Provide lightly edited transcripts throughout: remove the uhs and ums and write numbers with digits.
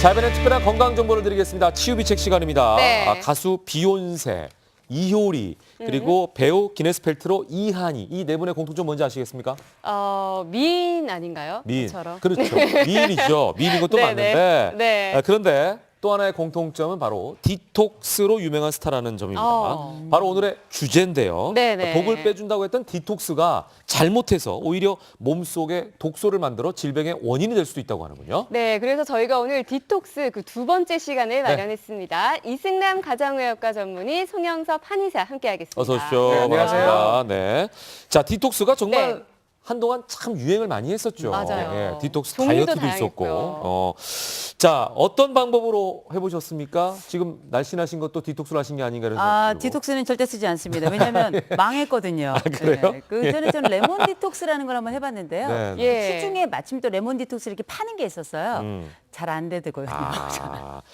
자, 이번엔 특별한 건강 정보를 드리겠습니다. 치유비책 시간입니다. 네. 가수 비욘세, 이효리, 그리고 배우 기네스 펠트로 이한이, 이 네 분의 공통점 뭔지 아시겠습니까? 미인 아닌가요? 미인. 저처럼. 그렇죠. 미인이죠. 미인인 것도 네, 맞는데. 네. 그런데 또 하나의 공통점은 바로 디톡스로 유명한 스타라는 점입니다. 바로 오늘의 주제인데요. 네네. 독을 빼준다고 했던 디톡스가 잘못해서 오히려 몸속에 독소를 만들어 질병의 원인이 될 수도 있다고 하는군요. 네, 그래서 저희가 오늘 디톡스 그 두 번째 시간을 네. 마련했습니다. 이승남 가정의학과 전문의 송영섭 한의사 함께하겠습니다. 어서 오십시오. 네, 안녕하세요. 반갑습니다. 네. 자, 디톡스가 정말 네. 한동안 참 유행을 많이 했었죠. 맞아요. 디톡스 종류도 다이어트도 있었고. 다양했고요. 자, 어떤 방법으로 해보셨습니까? 지금 날씬하신 것도 디톡스를 하신 게 아닌가 이런 생각이 들고. 디톡스는 절대 쓰지 않습니다. 왜냐하면 망했거든요. 그래요? 네. 그 전에 저는 레몬 디톡스라는 걸 한번 해봤는데요. 네. 예. 시중에 마침 또 레몬 디톡스 이렇게 파는 게 있었어요. 음. 잘 안 되더라고요.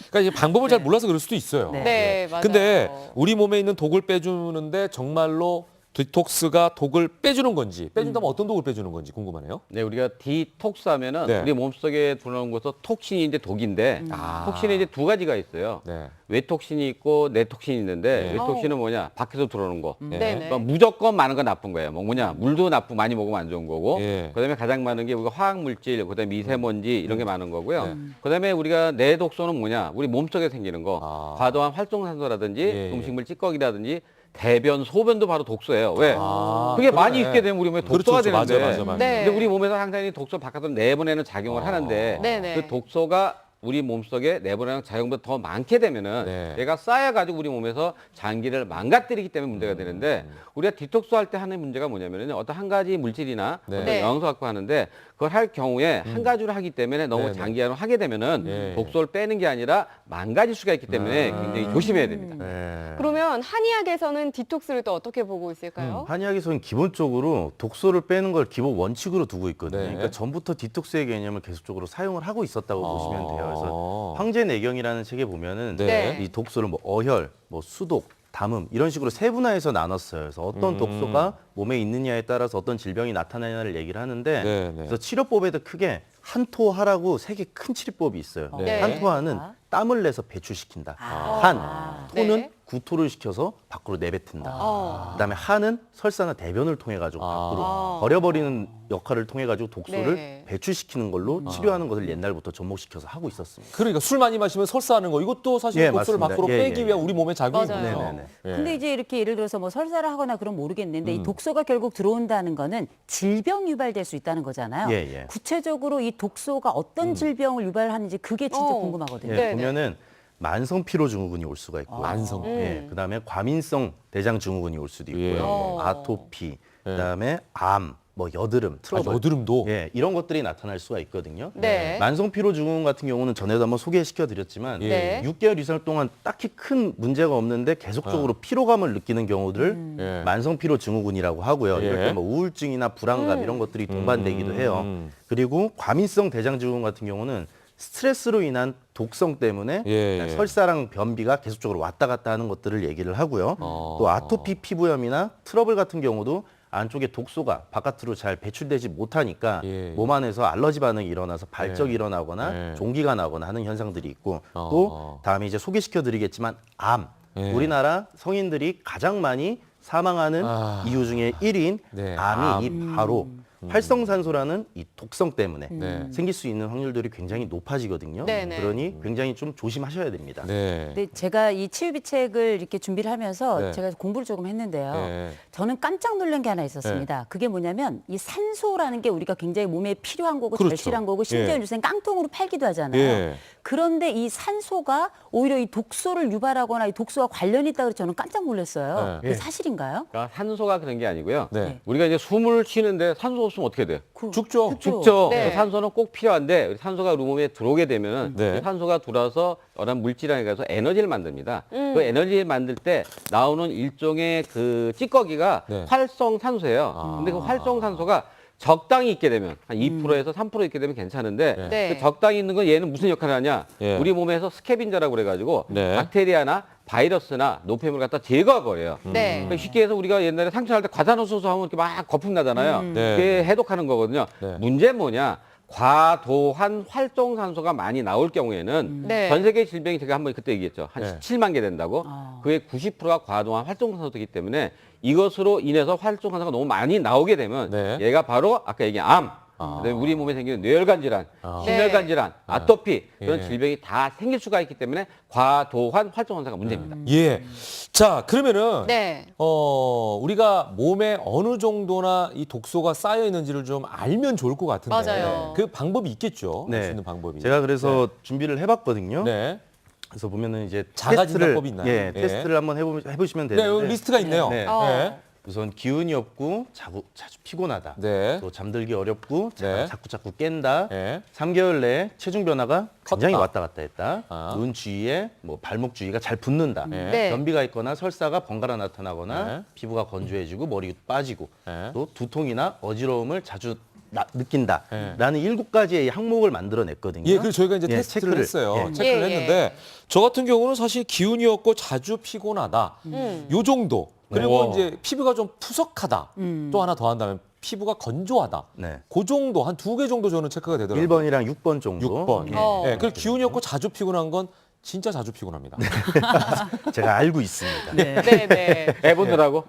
그러니까 이제 방법을 잘 네. 몰라서 그럴 수도 있어요. 네. 네, 맞아요. 근데 우리 몸에 있는 독을 빼주는데 정말로 디톡스가 독을 빼주는 건지, 빼준다면 어떤 독을 빼주는 건지 궁금하네요. 네, 우리가 디톡스 하면은 네. 우리 몸속에 들어오는 것은 톡신이 이제 독인데 톡신이 이제 두 가지가 있어요. 네. 외톡신이 있고 내톡신이 있는데 네. 외톡신은 뭐냐? 밖에서 들어오는 거. 네네. 그러니까 무조건 많은 건 나쁜 거예요. 뭐냐? 물도 나쁘고 많이 먹으면 안 좋은 거고. 예. 그다음에 가장 많은 게 우리가 화학 물질, 그다음에 미세먼지 이런 게 많은 거고요. 그다음에 우리가 내독소는 뭐냐? 우리 몸속에 생기는 거. 과도한 활성산소라든지 예, 예. 음식물 찌꺼기라든지 대변, 소변도 바로 독소예요. 왜? 아, 그게 그러네. 많이 있게 되면 우리 몸에 그렇죠, 독소가 그렇죠. 되는데. 맞아요. 네. 근데 우리 몸에서 항상 이 독소 바깥으로 내보내는 작용을 하는데 네네. 그 독소가 우리 몸속에 내보내는 작용보다 더 많게 되면은 네. 얘가 쌓여가지고 우리 몸에서 장기를 망가뜨리기 때문에 문제가 되는데 우리가 디톡스 할 때 하는 문제가 뭐냐면은 어떤 한 가지 물질이나 네. 어떤 네. 영양소 갖고 하는데 그걸 할 경우에 한 가지로 하기 때문에 너무 네네. 장기간으로 하게 되면은 네. 독소를 빼는 게 아니라 망가질 수가 있기 때문에 굉장히 조심해야 됩니다. 네. 그러면 한의학에서는 디톡스를 또 어떻게 보고 있을까요? 한의학에서는 기본적으로 독소를 빼는 걸 기본 원칙으로 두고 있거든요. 네. 그러니까 전부터 디톡스의 개념을 계속적으로 사용을 하고 있었다고 보시면 돼요. 그래서 아. 황제내경이라는 책에 보면은 네. 이 독소를 뭐 어혈, 뭐 수독, 담음 이런 식으로 세분화해서 나눴어요. 그래서 어떤 독소가 몸에 있느냐에 따라서 어떤 질병이 나타나냐를 얘기를 하는데 네, 네. 그래서 치료법에도 크게 한토하라고 세 개 큰 치료법이 있어요. 네. 한토하는 땀을 내서 배출시킨다. 한, 토는 네. 구토를 시켜서 밖으로 내뱉는다. 그다음에 한은 설사나 대변을 통해 가지고 밖으로 버려버리는 역할을 통해 가지고 독소를 네. 배출시키는 걸로 치료하는 것을 옛날부터 접목시켜서 하고 있었습니다. 그러니까 술 많이 마시면 설사하는 거 이것도 사실 예, 독소를 맞습니다. 밖으로 예, 빼기 예, 위한 예. 우리 몸의 작용이군요. 맞아요. 네네네. 예. 근데 이제 이렇게 예를 들어서 뭐 설사를 하거나 그럼 모르겠는데 이 독소가 결국 들어온다는 거는 질병 유발될 수 있다는 거잖아요. 예, 예. 구체적으로 이 독소가 어떤 질병을 유발하는지 그게 진짜 궁금하거든요. 예, 네네. 보면은 만성 피로 증후군이 올 수가 있고요. 만성. 예, 그다음에 과민성 대장 증후군이 올 수도 있고요. 예. 뭐 아토피, 그다음에 암, 뭐 여드름, 트러블. 여드름도? 예, 이런 것들이 나타날 수가 있거든요. 네. 만성 피로 증후군 같은 경우는 전에도 한번 소개시켜 드렸지만 네. 6개월 이상 동안 딱히 큰 문제가 없는데 계속적으로 피로감을 느끼는 경우들을 예. 만성 피로 증후군이라고 하고요. 예. 이럴 때 뭐 우울증이나 불안감 이런 것들이 동반되기도 해요. 그리고 과민성 대장 증후군 같은 경우는 스트레스로 인한 독성 때문에 예, 예. 설사랑 변비가 계속적으로 왔다 갔다 하는 것들을 얘기를 하고요. 또 아토피 피부염이나 트러블 같은 경우도 안쪽에 독소가 바깥으로 잘 배출되지 못하니까 예. 몸 안에서 알러지 반응이 일어나서 발적이 일어나거나 예. 종기가 나거나 하는 현상들이 있고 어. 또 다음에 이제 소개시켜 드리겠지만 암. 예. 우리나라 성인들이 가장 많이 사망하는 이유 중에 1위인 네, 암이 이 바로 활성산소라는 이 독성 때문에 네. 생길 수 있는 확률들이 굉장히 높아지거든요. 네네. 그러니 굉장히 좀 조심하셔야 됩니다. 네. 근데 제가 이 치유비책을 이렇게 준비를 하면서 네. 제가 공부를 조금 했는데요. 네. 저는 깜짝 놀란 게 하나 있었습니다. 그게 뭐냐면 이 산소라는 게 우리가 굉장히 몸에 필요한 거고 그렇죠. 절실한 거고 심지어 예. 요새 깡통으로 팔기도 하잖아요. 예. 그런데 이 산소가 오히려 이 독소를 유발하거나 이 독소와 관련이 있다고 해서 저는 깜짝 놀랐어요. 네. 그게 사실인가요? 그러니까 산소가 그런 게 아니고요. 네. 우리가 이제 숨을 쉬는데 산소 없으면 어떻게 돼요? 죽죠. 죽죠. 네. 산소는 꼭 필요한데 산소가 우리 몸에 들어오게 되면은 네. 그 산소가 들어와서 어떤 물질에 가서 에너지를 만듭니다. 그 에너지를 만들 때 나오는 일종의 그 찌꺼기가 네. 활성산소예요. 근데 그 활성산소가 적당히 있게 되면 한 2%에서 3% 있게 되면 괜찮은데 네. 그 적당히 있는 건 얘는 무슨 역할을 하냐? 예. 우리 몸에서 스캐빈저라고 그래가지고 네. 박테리아나 바이러스나 노폐물을 갖다 제거해버려요. 네. 그러니까 쉽게 해서 우리가 옛날에 상처날 때 과산화수소 하면 이렇게 막 거품 나잖아요. 네. 그게 해독하는 거거든요. 네. 문제는 뭐냐? 과도한 활성산소가 많이 나올 경우에는 네. 전 세계 질병이 제가 한번 그때 얘기했죠. 한 네. 17만 개 된다고. 그의 90%가 과도한 활성산소이기 때문에 이것으로 인해서 활성산소가 너무 많이 나오게 되면 네. 얘가 바로 아까 얘기한 암, 그다음에 우리 몸에 생기는 뇌혈관 질환, 심혈관 질환, 아토피 그런 예. 질병이 다 생길 수가 있기 때문에 과도한 활성산소가 문제입니다. 예. 자, 그러면은 네. 우리가 몸에 어느 정도나 이 독소가 쌓여 있는지를 좀 알면 좋을 것 같은데. 맞아요. 그 방법이 있겠죠. 네. 알 수 있는 방법이. 제가 그래서 준비를 해봤거든요. 네. 그래서 보면은 이제 자가진단법이 있나요? 예, 예. 테스트를 한번 네, 해보시면 되는데 여기 리스트가 있네요. 네. 네. 우선 기운이 없고 자주 피곤하다. 네. 또 잠들기 어렵고 네. 자꾸 깬다. 네. 3개월 내에 체중 변화가 굉장히 컸다. 왔다 갔다 했다. 아. 눈 주위에 뭐 발목 주위가 잘 붓는다. 네. 변비가 있거나 설사가 번갈아 나타나거나 네. 피부가 건조해지고 머리가 빠지고 네. 또 두통이나 어지러움을 자주 느낀다라는 네. 7가지의 항목을 만들어냈거든요. 예, 그래서 저희가 이제 예, 테스트를 했어요. 예. 체크를 예, 예. 했는데 저 같은 경우는 사실 기운이 없고 자주 피곤하다. 요 정도. 그리고 오. 이제 피부가 좀 푸석하다. 또 하나 더 한다면 피부가 건조하다. 네. 그 정도 한 2개 정도 저는 체크가 되더라고요. 1번이랑 6번 정도. 6번. 어. 예, 그리고 기운이 없고 자주 피곤한 건 진짜 자주 피곤합니다. 제가 알고 있습니다. 네, 네. 애 보느라고.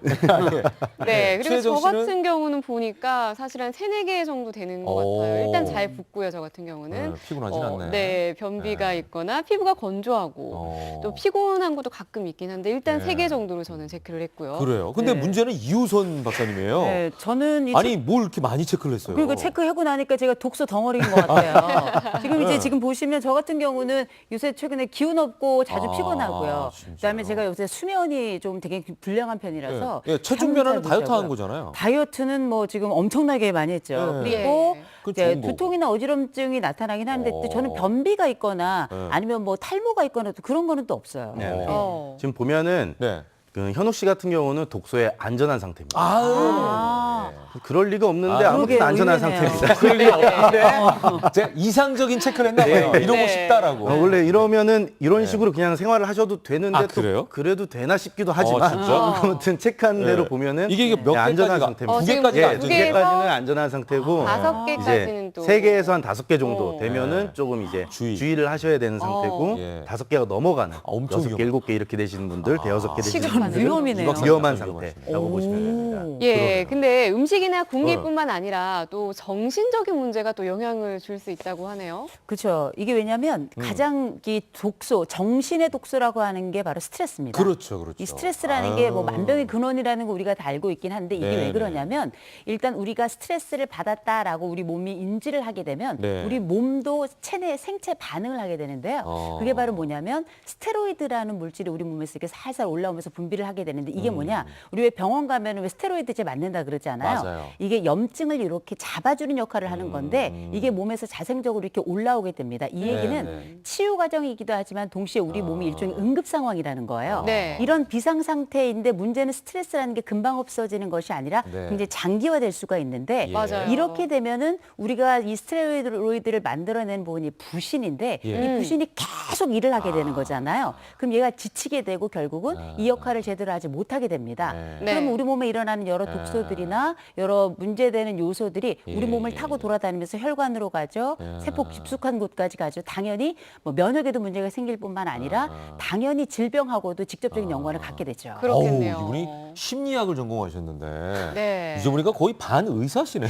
네, 그리고 최혜정 저 씨는? 같은 경우는 보니까 사실 한 3-4개 정도 되는 것 오. 같아요. 일단 잘 붓고요, 저 같은 경우는. 네, 피곤하진 않네. 네, 변비가 있거나 피부가 건조하고 어. 또 피곤한 것도 가끔 있긴 한데 일단 네. 3개 정도로 저는 체크를 했고요. 그래요. 근데 네. 문제는 이우선 박사님이에요. 네, 저는 이 아니 뭘 이렇게 많이 체크를 했어요? 그러니까 체크하고 나니까 제가 독소 덩어리인 것 같아요. 지금 이제 지금 보시면 저 같은 경우는 요새 최근에 기운 없고 자주 피곤하고요. 진짜요? 그다음에 제가 요새 수면이 좀 되게 불량한 편이라서 예, 체중 잠을 변화는 잘 다이어트 못 한 자고요. 거잖아요. 다이어트는 뭐 지금 엄청나게 많이 했죠. 네. 그리고 예. 그건 이제 좋은 거고. 두통이나 어지럼증이 나타나긴 하는데 또 저는 변비가 있거나 네. 아니면 뭐 탈모가 있거나 또 그런 거는 또 없어요. 네, 네. 어. 지금 보면은 네. 그 현욱 씨 같은 경우는 독소에 안전한 상태입니다. 아. 그럴 리가 없는데 아, 아무튼 그러게요. 안전한 의외네요. 상태입니다. 그럴 리 없는데 제가 이상적인 체크를 했나 봐요. 이러고 네. 싶다라고. 원래 이러면은 이런 식으로 그냥 생활을 하셔도 되는데 아, 또 그래요? 그래도 되나 싶기도 하지만 진짜? 아무튼 체크한 네. 대로 보면은 이게 몇 안전한 개까지가? 상태입니다. 두 지금 개까지가 예, 안 두 되죠. 개까지는 안전한 상태고 5개까지는 또. 3개에서 한 5개 정도 어. 되면은 네. 조금 이제 주의. 주의를 하셔야 되는 상태고 예. 5개가 넘어가는 엄청 6개, 위험하다. 7개 이렇게 되시는 분들, 대여섯 개 되시는 시급하네요. 분들은 위험이네요. 위험한 위험하시네. 상태라고 보시면 됩니다. 예, 근데 음식이나 공기뿐만 아니라 또 정신적인 문제가 또 영향을 줄 수 있다고 하네요. 그렇죠. 이게 왜냐하면 가장 이 독소, 정신의 독소라고 하는 게 바로 스트레스입니다. 그렇죠, 그렇죠. 이 스트레스라는 게 뭐 만병의 근원이라는 거 우리가 다 알고 있긴 한데 이게 네, 왜 네. 그러냐면 일단 우리가 스트레스를 받았다라고 우리 몸이 인지를 하게 되면 네. 우리 몸도 체내 생체 반응을 하게 되는데요. 어. 그게 바로 뭐냐면 스테로이드라는 물질이 우리 몸에서 이렇게 살살 올라오면서 분비를 하게 되는데 이게 뭐냐? 우리 왜 병원 가면 왜 스테로이드제 맞는다 그러잖아요. 맞아요. 이게 염증을 이렇게 잡아주는 역할을 하는 건데 이게 몸에서 자생적으로 이렇게 올라오게 됩니다. 이 얘기는 네. 치유 과정이기도 하지만 동시에 우리 몸이 일종의 응급 상황이라는 거예요. 네. 이런 비상 상태인데 문제는 스트레스라는 게 금방 없어지는 것이 아니라 네. 굉장히 장기화될 수가 있는데 예. 맞아요. 이렇게 되면은 우리가 이 스테로이드를 만들어낸 부분이 부신인데 예. 이 부신이 계속 일을 하게 되는 거잖아요. 그럼 얘가 지치게 되고 결국은 이 역할을 제대로 하지 못하게 됩니다. 네. 네. 그러면 우리 몸에 일어나는 여러 독소들이나 여러 문제되는 요소들이 우리 예. 몸을 타고 돌아다니면서 혈관으로 가죠. 세포 깊숙한 곳까지 가죠. 당연히 뭐 면역에도 문제가 생길 뿐만 아니라 당연히 질병하고도 직접적인 연관을 갖게 되죠. 그렇겠네요. 어우, 이분이 심리학을 전공하셨는데 네. 이제 보니까 거의 반 의사시네.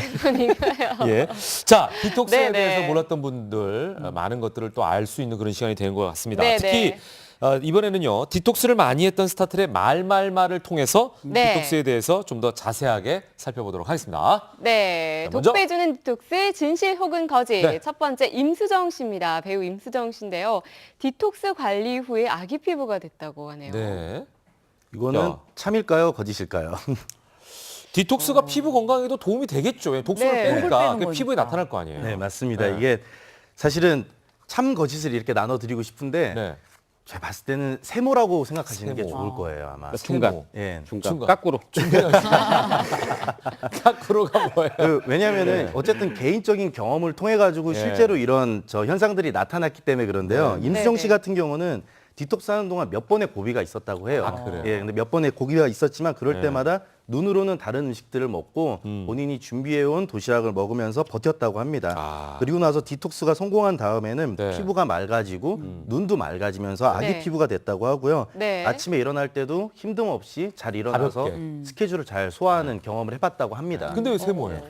예. 자, 디톡스에 네, 대해서 네. 몰랐던 분들 많은 것들을 또 알 수 있는 그런 시간이 된 것 같습니다. 네, 특히 네. 이번에는요 디톡스를 많이 했던 스타트의 말말말을 통해서 네. 디톡스에 대해서 좀 더 자세하게 살펴보도록 하겠습니다. 네, 자, 먼저. 독배주는 디톡스 진실 혹은 거짓. 네. 첫 번째 임수정 씨입니다. 배우 임수정 씨인데요. 디톡스 관리 후에 아기 피부가 됐다고 하네요. 네. 이거는 야. 참일까요, 거짓일까요? 디톡스가 피부 건강에도 도움이 되겠죠. 왜 독소를 네. 빼니까 빼는 그게 피부에 거니까. 나타날 거 아니에요. 네, 맞습니다. 네. 이게 사실은 참 거짓을 이렇게 나눠드리고 싶은데 네. 제가 봤을 때는 세모라고 생각하시는 게 세모. 좋을 거예요, 아마. 중간. 예. 중간. 까꾸로. 까꾸로가 뭐예요? 왜냐하면은 어쨌든 개인적인 경험을 통해 가지고 예. 실제로 이런 저 현상들이 나타났기 때문에 그런데요. 네. 임수정 씨 네, 네. 같은 경우는 디톡스 하는 동안 몇 번의 고비가 있었다고 해요. 아, 그래요? 예, 근데 몇 번의 고비가 있었지만 그럴 네. 때마다 눈으로는 다른 음식들을 먹고 본인이 준비해온 도시락을 먹으면서 버텼다고 합니다. 그리고 나서 디톡스가 성공한 다음에는 네. 피부가 맑아지고 눈도 맑아지면서 아기 네. 피부가 됐다고 하고요. 네. 아침에 일어날 때도 힘듦 없이 잘 일어나서 가볍게. 스케줄을 잘 소화하는 경험을 해봤다고 합니다. 근데 왜 세모예요?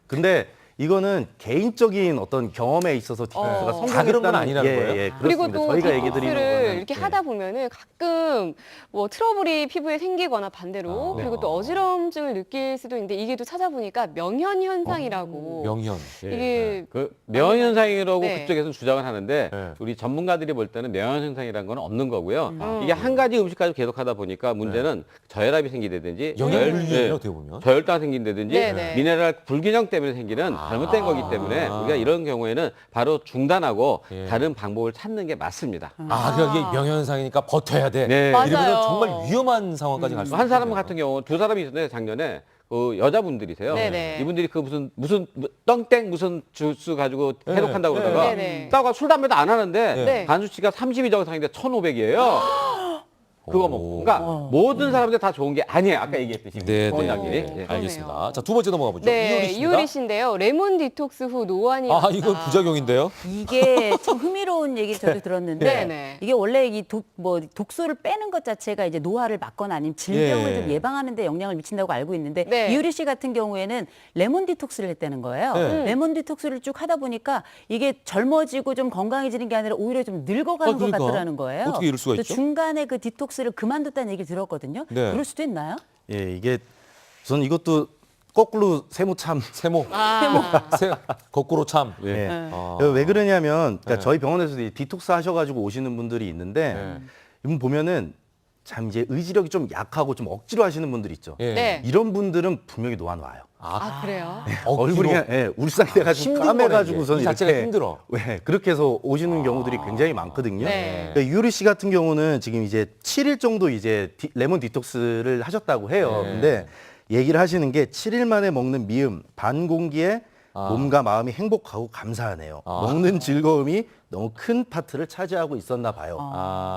근데 이거는 개인적인 어떤 경험에 있어서 디톡스가 성공했다는 다 그런 건 아니라는 거예요? 그리고 그렇습니다. 또 저희가 얘기 드리는 디톡스를 거는 이렇게 예. 하다 보면은 가끔 뭐 트러블이 피부에 생기거나 반대로 네. 그리고 또 어지럼증을 느낄 수도 있는데 이게 또 찾아보니까 명현 현상이라고 명현. 이게 그 명현 현상이라고 네. 그쪽에서는 주장을 하는데 네. 우리 전문가들이 볼 때는 명현 현상이라는 건 없는 거고요. 음. 이게 한 가지 음식 가지고 계속 하다 보니까 문제는 저혈압이 생기다든지 영양불균이에요, 어떻게 보면. 저혈당 생긴다든지 네, 네. 미네랄 불균형 때문에 생기는 잘못된 거기 때문에 우리가 이런 경우에는 바로 중단하고 예. 다른 방법을 찾는 게 맞습니다. 그러니까 이게 명현상이니까 버텨야 돼. 네. 맞아요. 이러면 정말 위험한 상황까지 갈 수 있어요. 한 사람 같은 경우 두 사람이 있었는데 작년에 그 여자분들이세요. 네네. 이분들이 그 무슨 떵땡 무슨 주스 가지고 네. 해독한다고 그러다가 네네. 따가 술 담배도 안 하는데 네. 간수치가 32 정상인데 1,500이에요. 그거 먹고. 그러니까 모든 사람들 다 좋은 게 아니에요. 아까 얘기했듯이. 네, 네. 원장님이. 네. 예. 그러네요. 알겠습니다. 자, 두 번째 넘어가 보죠. 네, 이효리 씨입니다. 이효리 씨인데요. 레몬 디톡스 후 노안이 왔다. 이건 부작용인데요. 이게 참 흥미로운 얘기를 저도 들었는데 네네. 이게 원래 이 독소를 빼는 것 자체가 이제 노화를 막거나 아니면 질병을 예. 좀 예방하는 데 영향을 미친다고 알고 있는데 네. 이효리 씨 같은 경우에는 레몬 디톡스를 했다는 거예요. 네. 레몬 디톡스를 쭉 하다 보니까 이게 젊어지고 좀 건강해지는 게 아니라 오히려 좀 늙어가는 것 그러니까. 같더라는 거예요. 어떻게 이럴 수가 또 있죠? 중간에 그 디톡스를 그만뒀다는 얘기를 들었거든요. 네. 그럴 수도 있나요? 예, 이게 저는 이것도 거꾸로 세모참. 세모. 아, 거꾸로 참. 예. 아. 왜 그러냐면 그러니까 네. 저희 병원에서도 이 디톡스 하셔가지고 오시는 분들이 있는데 네. 이분 보면은 참 이제 의지력이 좀 약하고 좀 억지로 하시는 분들 있죠. 예. 네. 이런 분들은 분명히 노안 와요. 아, 그래요? 얼굴이 그냥 울상이 돼가지고 힘든 까매가지고선 거네, 이게. 이 자체가 이렇게 힘들어. 그렇게 해서 오시는 경우들이 굉장히 많거든요. 네. 그러니까 유리 씨 같은 경우는 지금 이제 7일 정도 이제 레몬 디톡스를 하셨다고 해요. 네. 근데 얘기를 하시는 게 7일 만에 먹는 미음 반 공기에 몸과 마음이 행복하고 감사하네요. 먹는 즐거움이 너무 큰 파트를 차지하고 있었나 봐요.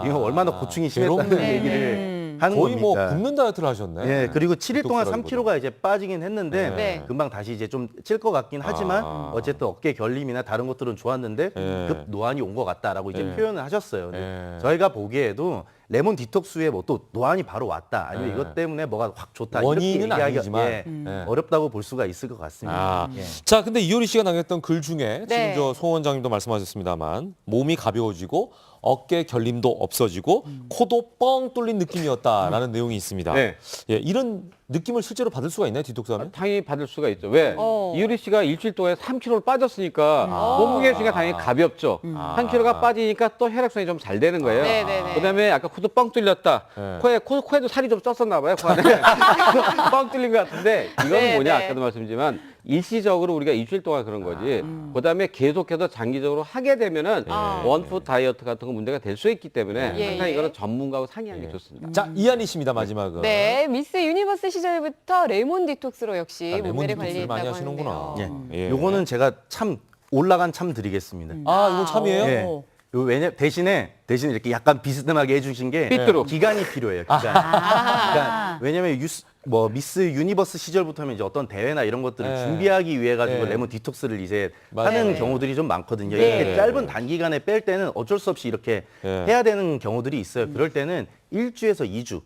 이거 얼마나 고충이 심했다는 괴롭네. 얘기를 하는 거의 뭐 겁니다. 굶는 다이어트를 하셨네. 예, 그리고 7일 동안 디톡스라기보다. 3kg가 이제 빠지긴 했는데 네. 금방 다시 이제 좀 찔 것 같긴 하지만 어쨌든 어깨 결림이나 다른 것들은 좋았는데 급 노안이 온 것 같다라고 이제 표현을 하셨어요. 근데 저희가 보기에도 레몬 디톡스 후에 뭐 또 노안이 바로 왔다 아니면 이것 때문에 뭐가 확 좋다 원인은 이렇게 아니지만. 얘기하기가 어렵다고 볼 수가 있을 것 같습니다. 예. 자, 근데 이효리 씨가 남겼던 글 중에 네. 지금 저 송 원장님도 말씀하셨습니다만 몸이 가벼워지고 어깨 결림도 없어지고 코도 뻥 뚫린 느낌이었다라는 내용이 있습니다. 네. 예, 이런 느낌을 실제로 받을 수가 있나요, 디톡스하면? 당연히 받을 수가 있죠. 왜? 이효리 씨가 일주일 동안에 3kg를 빠졌으니까 몸무게 중에 당연히 가볍죠. 3kg가 빠지니까 또 혈액순환이 좀 잘 되는 거예요. 네네네. 그다음에 아까 코도 뻥 뚫렸다. 네. 코에도 살이 좀 쪘었나 봐요. 코 안에. 뻥 뚫린 것 같은데 이건 네, 뭐냐? 네. 아까도 말씀드리지만 일시적으로 우리가 일주일 동안 그런 거지. 그다음에 계속해서 장기적으로 하게 되면은 원푸드 다이어트 같은 거 문제가 될 수 있기 때문에 예, 항상 예. 이거는 전문가하고 상의하는 게 좋습니다. 자, 이한희 씨입니다, 마지막은. 네, 미스 유니버스 시절부터 레몬 디톡스로 역시 아, 레몬 몸매를 디톡스를 많이 관리했다고 하시는구나. 하는데요. 예. 예. 요거는 제가 참 올라간 참 드리겠습니다. 이건 참이에요? 예. 요 대신에 이렇게 약간 비스듬하게 해주신 게 삐뚤어. 기간이 필요해요. 기간. 그러니까 왜냐면 미스 유니버스 시절부터는 이제 어떤 대회나 이런 것들을 네. 준비하기 위해 가지고 네. 레몬 디톡스를 이제 맞아요. 하는 네. 경우들이 좀 많거든요. 네. 이렇게 짧은 단기간에 뺄 때는 어쩔 수 없이 이렇게 네. 해야 되는 경우들이 있어요. 그럴 때는 1주에서 2주,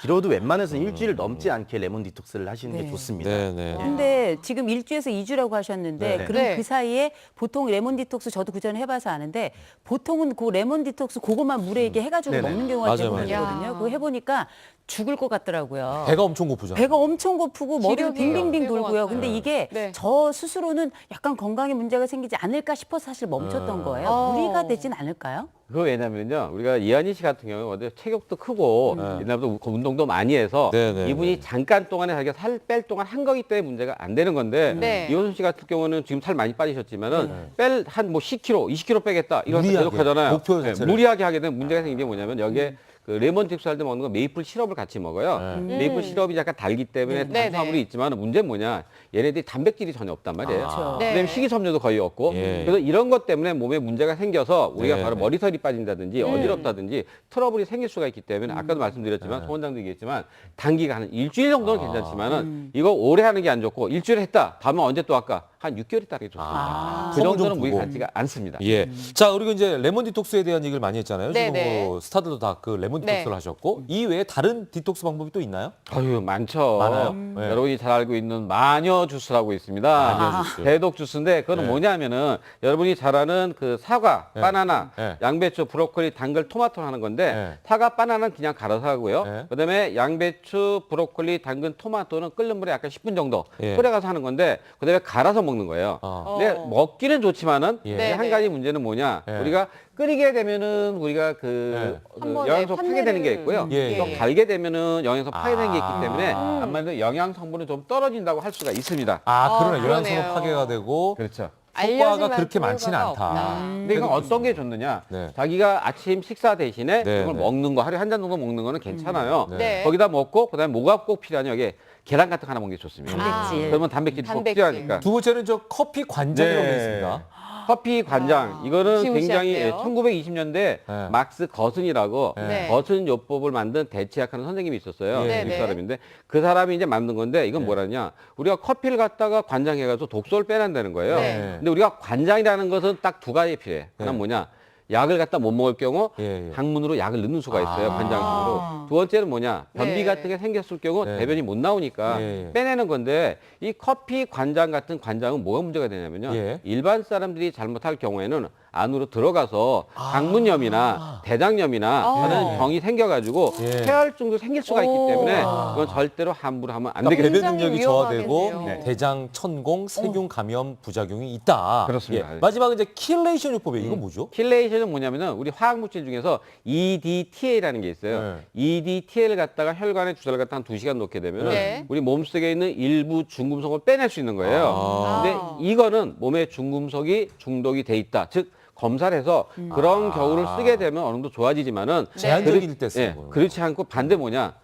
길어도 웬만해서는 일주일 넘지 않게 레몬 디톡스를 하시는 게 좋습니다. 네, 네. 근데 지금 1주에서 2주라고 하셨는데 네. 그럼 네. 그 사이에 보통 레몬 디톡스 저도 그전에 해봐서 아는데 보통은 그 레몬 디톡스 그것만 물에 이렇게 해가지고 네네. 먹는 경우가 맞아요, 대부분이거든요. 맞아요. 그거 해보니까 죽을 것 같더라고요. 배가 엄청 고프죠. 배가 엄청 고프고 머리도 기력이 빙빙빙 없을 것 돌고요. 같아요. 근데 이게 네. 저 스스로는 약간 건강에 문제가 생기지 않을까 싶어서 사실 멈췄던 거예요. 무리가 되진 않을까요? 그거 왜냐면요, 우리가 이한희 씨 같은 경우는 어제 체격도 크고 옛날부터 운동도 많이 해서 네네. 이분이 잠깐 동안에 자기가 살 뺄 동안 한 거기 때문에 문제가 안 되는 건데 네. 이호순 씨 같은 경우는 지금 살 많이 빠지셨지만은 뺄 한 뭐 10kg, 20kg 빼겠다 이런 무리하게, 계속 하잖아요. 목표 자체를. 무리하게 하게 되면 문제가 생긴 게 뭐냐면 여기에 그 레몬 딕스 할 때 먹는 거 메이플 시럽을 같이 먹어요. 메이플 시럽이 약간 달기 때문에 네, 탄수화물이 네. 있지만 문제는 뭐냐? 얘네들이 단백질이 전혀 없단 말이에요. 그렇죠. 네. 그다음에 식이섬유도 거의 없고 예. 그래서 이런 것 때문에 몸에 문제가 생겨서 우리가 네, 바로 네. 머리털이 빠진다든지 어지럽다든지 트러블이 생길 수가 있기 때문에 아까도 말씀드렸지만 네. 소 원장도 얘기했지만 단기간 한 일주일 정도는 괜찮지만은 이거 오래 하는 게 안 좋고 일주일 했다. 다음에 언제 또 할까? 한 6개월 있다 하는 게 좋습니다. 그 솜을 좀 정도는 무리 두고. 같지가 않습니다. 예. 자, 그리고 이제 레몬 디톡스에 대한 얘기를 많이 했잖아요. 네, 지금 네. 뭐 스타들도 다 그 레몬 네. 디톡스를 하셨고 이 외에 다른 디톡스 방법이 또 있나요? 아유, 많죠. 많아요? 네. 여러분이 잘 알고 있는 마녀 주스라고 있습니다. 마녀 주스. 대독 주스인데 그거는 네. 뭐냐면은 여러분이 잘 아는 그 사과, 네. 바나나, 네. 양배추, 브로콜리, 당근, 토마토를 하는 건데 네. 사과, 바나나는 그냥 갈아서 하고요. 네. 그다음에 양배추, 브로콜리, 당근, 토마토는 끓는 물에 약간 10분 정도 예. 끓여가서 하는 건데 그다음에 갈아서 먹는 거예요. 근데 먹기는 좋지만은 예. 네, 한 네. 가지 문제는 뭐냐? 예. 우리가 끓이게 되면은 우리가 그, 예. 그 한 번에 영양소 파괴되는 게 있고요. 예, 또 예. 갈게 되면은 영양소 파괴되는 게 있기 아. 때문에 아무래도 영양 성분은 좀 떨어진다고 할 수가 있습니다. 아, 그러네. 그러네요. 영양소는 파괴가 되고 그렇죠. 효과가 그렇게 많지는 효과가 않다. 없다. 근데 이건 어떤 게 좋느냐? 네. 자기가 아침 식사 대신에 네, 이걸 네. 먹는 거 하루에 한 잔 정도 먹는 거는 괜찮아요. 네. 네. 거기다 먹고 그다음에 뭐가 꼭 필요하냐? 여기 계란 같은 거 하나 먹는 게 좋습니다. 단백질. 그러면 단백질이 꼭 단백질. 필요하니까. 두 번째는 저 커피 관장이라고 네. 돼 있습니다. 커피 관장 이거는 굉장히 무시무시한데요. 1920년대 네. 막스 거슨이라고 네. 거슨 요법을 만든 대치약하는 선생님이 있었어요. 네. 그 네. 사람인데 그 사람이 이제 만든 건데 이건 뭐라냐? 우리가 커피를 갖다가 관장해가지고 독소를 빼낸다는 거예요. 네. 근데 우리가 관장이라는 것은 딱 두 가지 필요해. 하나는 네. 뭐냐? 약을 갖다 못 먹을 경우 예, 예. 항문으로 약을 넣는 수가 있어요. 아. 관장식으로. 두 번째는 뭐냐? 변비 네. 같은 게 생겼을 경우 네. 대변이 못 나오니까 예, 예. 빼내는 건데 이 커피 관장 같은 관장은 뭐가 문제가 되냐면요. 예. 일반 사람들이 잘못할 경우에는 안으로 들어가서 항문염이나 대장염이나 하는 병이 생겨가지고 예. 폐혈증도 생길 수가 있기 오. 때문에 이건 절대로 함부로 하면 안 그러니까 되겠죠. 배변 능력이 굉장히 저하되고 위험하겠네요. 대장, 천공, 세균 감염 부작용이 있다. 그렇습니다. 예. 마지막은 이제 킬레이션 요법이에요. 이건 뭐죠? 킬레이션은 뭐냐면은 우리 화학 물질 중에서 EDTA라는 게 있어요. 네. EDTA를 갖다가 혈관에 주사를 갖다 한 2시간 놓게 되면은 네. 우리 몸속에 있는 일부 중금속을 빼낼 수 있는 거예요. 아. 근데 이거는 몸에 중금속이 중독이 돼 있다. 즉 검사를 해서 그런 겨울을 쓰게 되면 어느 정도 좋아지지만은 제한적일 때 쓰는 거예요. 그렇지 않고 반대 뭐냐?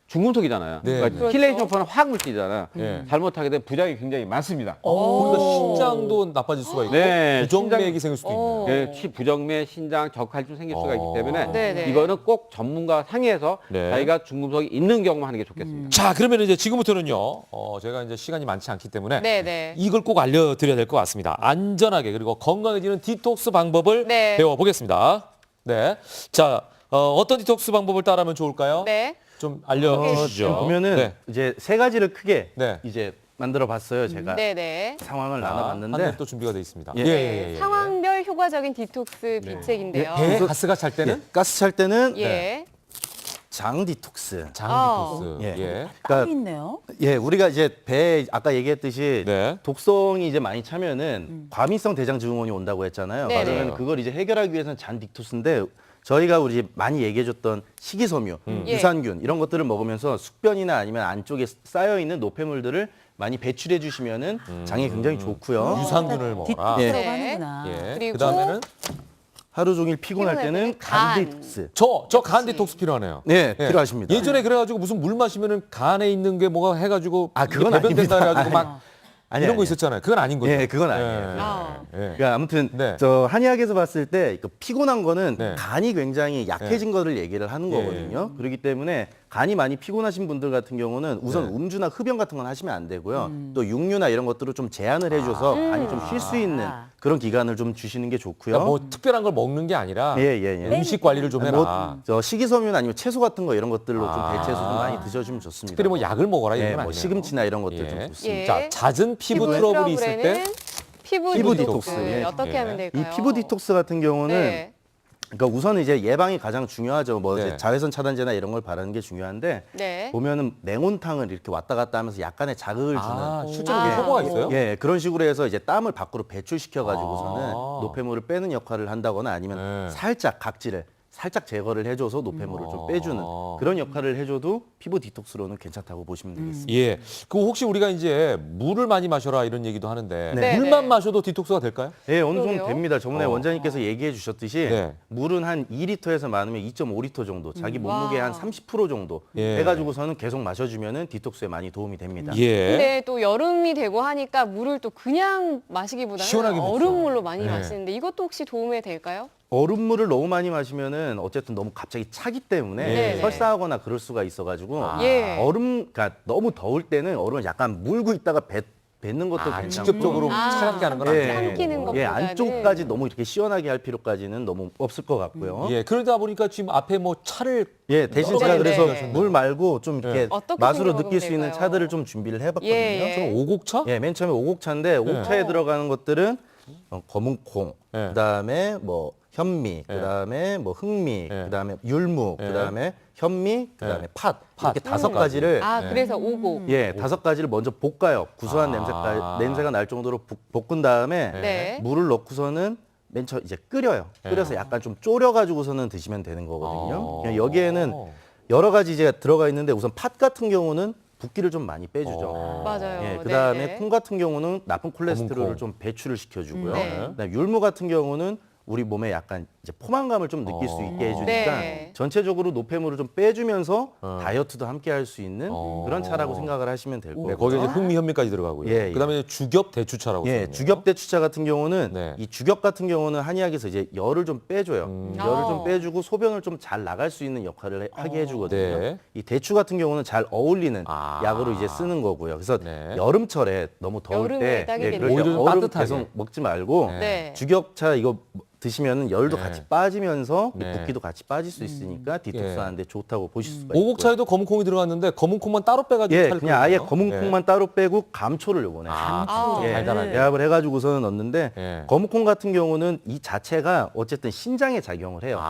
중금속이잖아요. 네, 그러니까 네. 킬레이션 요법은 화학 물질이잖아요. 네. 잘못하게 되면 부작용이 굉장히 많습니다. 거기다 신장도 나빠질 수가 있고 네, 부정맥이 생길 수도 어. 있네요. 부정맥, 신장, 적할증 생길 수가 있기 때문에 네네. 이거는 꼭 전문가 상의해서 네. 자기가 중금속이 있는 경우만 하는 게 좋겠습니다. 자, 그러면 이제 지금부터는요. 제가 이제 시간이 많지 않기 때문에 네네. 이걸 꼭 알려드려야 될 것 같습니다. 안전하게 그리고 건강해지는 디톡스 방법을 네. 배워보겠습니다. 네. 자, 어떤 디톡스 방법을 따르면 좋을까요? 네. 좀 알려주시죠. 지금 보면은 네. 이제 세 가지를 크게 네. 이제 만들어 봤어요. 제가 네네. 상황을 한 나눠봤는데 대 또 준비가 되어 있습니다. 예. 네. 상황별 효과적인 디톡스 비책인데요. 배 가스가 찰 때는 예, 가스 찰 때는 예. 장 디톡스. 장 디톡스. 예. 예. 따로 그러니까 있네요. 예, 우리가 이제 배에 아까 얘기했듯이 네. 독성이 이제 많이 차면은 과민성 대장 증후군이 온다고 했잖아요. 네네. 그러면 그걸 이제 해결하기 위해서는 잔 디톡스인데 저희가 우리 많이 얘기해줬던 식이섬유, 유산균 이런 것들을 먹으면서 숙변이나 아니면 안쪽에 쌓여 있는 노폐물들을 많이 배출해 주시면은 장에 굉장히 좋고요. 유산균을 먹어라. 예. 디톡스라고 하는구나. 예. 그리고 그다음에는 하루 종일 피곤할 피곤할 때는 때는 간. 간 디톡스. 저 간 디톡스 필요하네요. 네, 예. 필요하십니다. 예전에 그래가지고 무슨 물 마시면은 간에 있는 게 뭐가 해가지고 아, 그건 이게 배변된다 아닙니다. 해가지고 막 아니, 이런 거 아니. 있었잖아요. 그건 아닌 거죠. 예, 그건 아니에요. 아. 예. 그러니까 아무튼 네. 저 한의학에서 봤을 때 그 피곤한 거는 네. 간이 굉장히 약해진 거를 얘기를 하는 예. 거거든요. 그렇기 때문에 간이 많이 피곤하신 분들 같은 경우는 우선 네. 음주나 흡연 같은 건 하시면 안 되고요. 또 육류나 이런 것들을 좀 제한을 해줘서 간이 좀 쉴 수 있는 그런 기간을 좀 주시는 게 좋고요. 그러니까 뭐 특별한 걸 먹는 게 아니라 예. 음식 관리를 좀 해라. 뭐, 저 식이섬유나 아니면 채소 같은 거 이런 것들로 좀 대체해서 좀 많이 드셔주면 좋습니다. 특별히 뭐 약을 먹어라 이런 예, 건 뭐 아니에요. 시금치나 이런 것들 좀 예. 좋습니다. 예. 자, 잦은 피부 트러블이 있을 때 트러블에는 피부 피부 디톡스. 디톡스, 예. 어떻게 예. 하면 될까요? 이 피부 디톡스 같은 경우는 네. 그러니까 우선은 이제 예방이 가장 중요하죠. 뭐 네. 이제 자외선 차단제나 이런 걸 바르는 게 중요한데 네. 보면은 냉온탕을 이렇게 왔다 갔다 하면서 약간의 자극을 아, 주는 실제로 그런 효과가 있어요? 예, 그런 식으로 해서 이제 땀을 밖으로 배출시켜 가지고서는 아. 노폐물을 빼는 역할을 한다거나 아니면 네. 살짝 각질을 살짝 제거를 해줘서 노폐물을 좀 빼주는 그런 역할을 해줘도 피부 디톡스로는 괜찮다고 보시면 되겠습니다. 예. 그 혹시 우리가 이제 물을 많이 마셔라 이런 얘기도 하는데 네. 물만 네. 마셔도 디톡스가 될까요? 예, 어느 정도 그러게요. 됩니다. 저번에 원장님께서 얘기해 주셨듯이 네. 물은 한 2리터에서 많으면 2.5리터 정도, 자기 몸무게 와. 한 30% 정도 예. 해가지고서는 계속 마셔주면은 디톡스에 많이 도움이 됩니다. 예. 근데 또 여름이 되고 하니까 물을 또 그냥 마시기보다는 시원하게 먹죠. 얼음물로 많이 네. 마시는데 이것도 혹시 도움이 될까요? 얼음물을 너무 많이 마시면은 어쨌든 너무 갑자기 차기 때문에 네. 설사하거나 그럴 수가 있어가지고 예. 그러니까 너무 더울 때는 얼음을 약간 물고 있다가 뱉는 것도 괜찮고 직접적으로 차갑게 하는 건 안 예. 돼요. 삼키는 것보다는. 예, 안쪽까지 너무 이렇게 시원하게 할 필요까지는 너무 없을 것 같고요. 예, 그러다 보니까 지금 앞에 뭐 차를 예, 대신 여러 제가 가지 그래서 네. 물 말고 좀 이렇게 어떻게 맛으로 생겨 느낄 수 있는 먹으면 차들을 될까요? 좀 준비를 해봤거든요. 예, 예. 오곡차? 예, 맨 처음에 오곡차인데 오곡차에 들어가는 것들은 검은콩, 예. 그다음에 뭐 현미, 그다음에 뭐 흑미, 예. 그다음에 율무, 예. 그다음에 현미, 그다음에 예. 팥 이렇게 다섯 가지를 아, 그래서 오곡. 예, 다섯 가지를 먼저 볶아요. 구수한 냄새가 날 정도로 볶은 다음에 네. 물을 넣고서는 맨 처음 이제 끓여요. 끓여서 약간 좀 졸여가지고서는 드시면 되는 거거든요. 그냥 여기에는 여러 가지 이제 들어가 있는데 우선 팥 같은 경우는 붓기를 좀 많이 빼주죠. 맞아요. 예, 그다음에 네. 콩 같은 경우는 나쁜 콜레스테롤을 검은콩. 좀 배출을 시켜주고요. 네. 그다음에 율무 같은 경우는 우리 몸에 약간 이제 포만감을 좀 느낄 수 있게 해주니까 네. 전체적으로 노폐물을 좀 빼주면서 다이어트도 함께 할 수 있는 어. 그런 차라고 생각을 하시면 될 네, 거고요. 거기에 이제 흑미, 현미까지 들어가고요. 예, 예. 그다음에 주겹, 대추차라고 예, 써있네요. 주겹 대추차 같은 경우는 네. 이 주겹 같은 경우는 한의학에서 이제 열을 좀 빼줘요. 열을 좀 빼주고 소변을 좀 잘 나갈 수 있는 역할을 하게 해주거든요. 네. 이 대추 같은 경우는 잘 어울리는 아. 약으로 이제 쓰는 거고요. 그래서 네. 여름철에 너무 더울 여름에 때 딱이겠네요. 그럴 때 오히려 좀 얼음 따뜻하게. 계속 먹지 말고 네. 주겹차 이거 드시면 열도 네. 같이 빠지면서 네. 붓기도 같이 빠질 수 있으니까 디톡스 예. 하는데 좋다고 보실 수가 있고요. 오곡차에도 검은콩이 들어갔는데 검은콩만 따로 빼가지고 예, 차를 그냥 아예 끓이네요. 검은콩만 따로 빼고 감초를 요번에 감초 예, 달달하게. 배합을 해가지고서는 넣는데 예. 검은콩 같은 경우는 이 자체가 어쨌든 신장에 작용을 해요.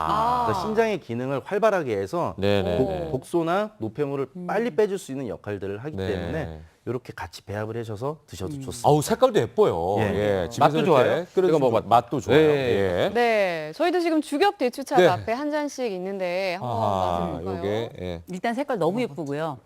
그래서 신장의 기능을 활발하게 해서 네네. 독소나 노폐물을 빨리 빼줄 수 있는 역할들을 하기 네. 때문에 이렇게 같이 배합을 해셔서 드셔도 좋습니다. 아우 색깔도 예뻐요. 예. 예. 집에서 맛도 이렇게 좋아요. 끓여주시면 이거 먹어봐. 맛도 좋아요. 네. 예. 네, 저희도 지금 주겹 대추차 네. 앞에 한 잔씩 있는데 한번 아하, 맛을 볼까요? 요게 예. 일단 색깔 너무 예쁘고요.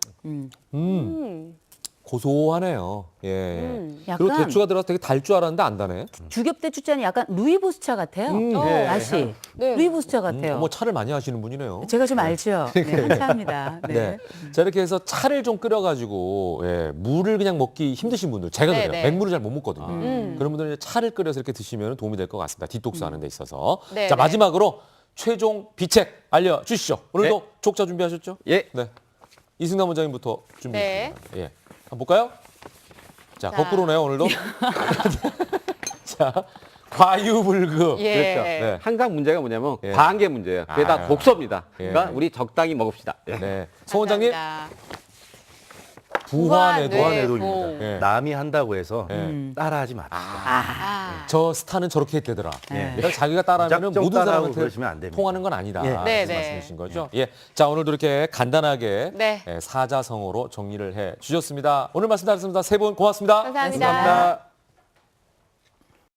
고소하네요. 예. 그리고 약간 대추가 들어가서 되게 달 줄 알았는데 안 다네. 주겹대추차는 약간 루이보스차 같아요. 네. 맛이 네. 루이보스차 같아요. 어머 차를 많이 하시는 분이네요. 제가 좀 알죠. 네, 감사합니다. 네. 네. 자 이렇게 해서 차를 좀 끓여가지고 예, 물을 그냥 먹기 힘드신 분들 제가 네, 그래요. 네. 맹물을 잘 못 먹거든요. 그런 분들은 이제 차를 끓여서 이렇게 드시면 도움이 될 것 같습니다. 디톡스 하는 데 있어서. 네, 자 네. 마지막으로 최종 비책 알려주시죠. 오늘도 네. 족자 준비하셨죠? 예. 네. 이승남 원장님부터 네. 준비했습니다. 예. 한번 볼까요? 자, 자. 거꾸로네요 오늘도. 자 과유불급. 예. 그렇죠. 네. 항상 문제가 뭐냐면 예. 과한 게 문제예요. 그게 다 아. 독소입니다. 예. 그러니까 우리 적당히 먹읍시다. 예. 네. 송 원장님 감사합니다. 부화내도. 보안해독입니다. 예. 남이 한다고 해서 예. 따라하지 맙시다. 아. 저 스타는 저렇게 했대더라. 예. 그러니까 자기가 따라하면 무작정 모든 따라하고 사람한테 그러시면 안 됩니다. 통하는 건 아니다. 예. 그런 네, 네. 말씀이신 거죠. 예. 자 오늘도 이렇게 간단하게 네. 사자성어로 정리를 해 주셨습니다. 오늘 말씀 잘했습니다. 세 분 고맙습니다. 감사합니다. 감사합니다.